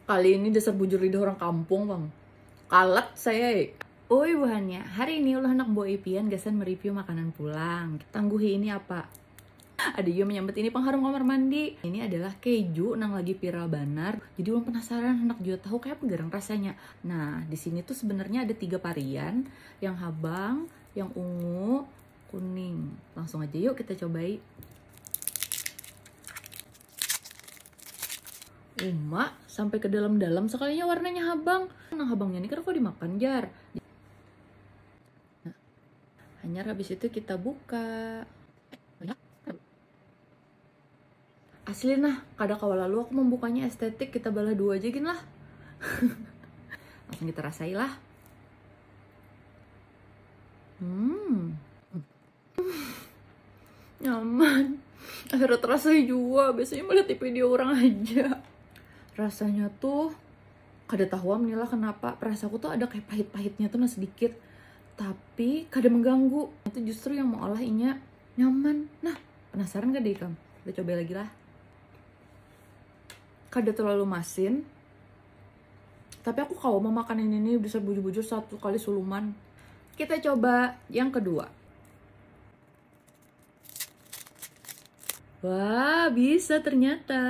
Kali ini dasar bujur lidah orang kampung, Bang. Kalat saya. Oi buhannya, hari ini ulah anak buah Ipian gasan mereview makanan pulang. Tangguhi ini apa? Ada juga menyambut ini pengharum kamar mandi. Ini adalah keju nang lagi viral banar. Jadi belum penasaran hendak juga tahu kayak pegarang rasanya. Nah, di sini tuh sebenarnya ada 3 varian, yang habang, yang ungu, kuning. Langsung aja yuk kita cobain. Sampai ke dalam-dalam sekalinya warnanya habang. Nang habangnya ini kok dimakan jar. Nah, hanya habis itu kita buka. Asli nah, kada kawal lalu aku membukanya estetik, kita balah 2 aja gin lah. Langsung kita rasain lah. Nyaman. Akhirnya terasa juga, biasanya melihat di video orang aja. Rasanya tuh kada tahu lah kenapa, rasaku tuh ada kayak pahit-pahitnya tuh sedikit, tapi kada mengganggu. Itu justru yang mau olah inya nyaman. Nah, penasaran gak deh kamu? Kita coba lagi lah. Kada terlalu masin, tapi aku kalau mau makan ini bisa bujur-bujur 1 kali suluman. Kita coba yang kedua. Wah, bisa ternyata.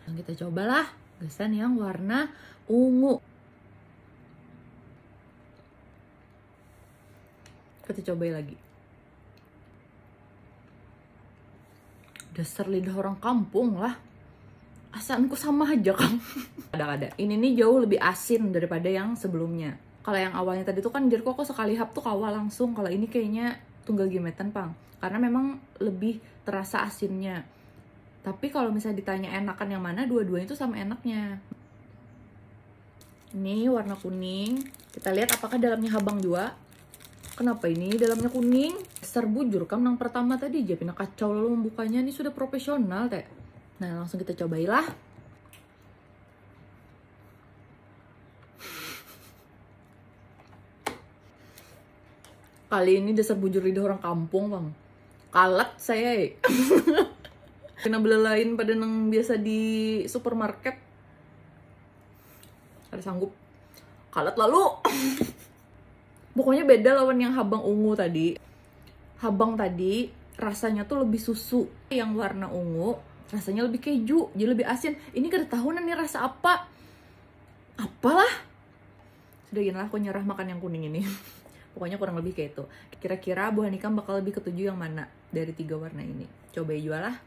Kita cobalah gasan yang warna ungu. Kita cobain lagi. Dasar lidah orang kampung lah. Asanku sama aja kan. Ada. Ini nih jauh lebih asin daripada yang sebelumnya. Kalau yang awalnya tadi tuh kan jerko kok sekali hap tuh kawal langsung. Kalau ini kayaknya tunggal gemetan, Pang. Karena memang lebih terasa asinnya. Tapi kalau misalnya ditanya enakan yang mana, dua-duanya itu sama enaknya. Ini warna kuning. Kita lihat apakah dalamnya habang juga. Kenapa ini dalamnya kuning? Dasar bujur kam nang pertama tadi aja pindah kacau lalu membukanya. Ini sudah profesional teh. Nah, langsung kita cobailah. Kali ini dasar bujur lidah orang kampung, Bang. Kalat saya. Kena belelain pada nang biasa di supermarket. Ada sanggup. Kalat lalu. Pokoknya beda lawan yang habang ungu tadi. Habang tadi rasanya tuh lebih susu. Yang warna ungu rasanya lebih keju, jadi lebih asin. Ini kada tahunan nih rasa apa. Apalah. Sudah gini lah, aku nyerah makan yang kuning ini. Pokoknya kurang lebih kayak itu. Kira-kira buah nikam bakal lebih ketujuh yang mana dari 3 warna ini. Coba jual lah.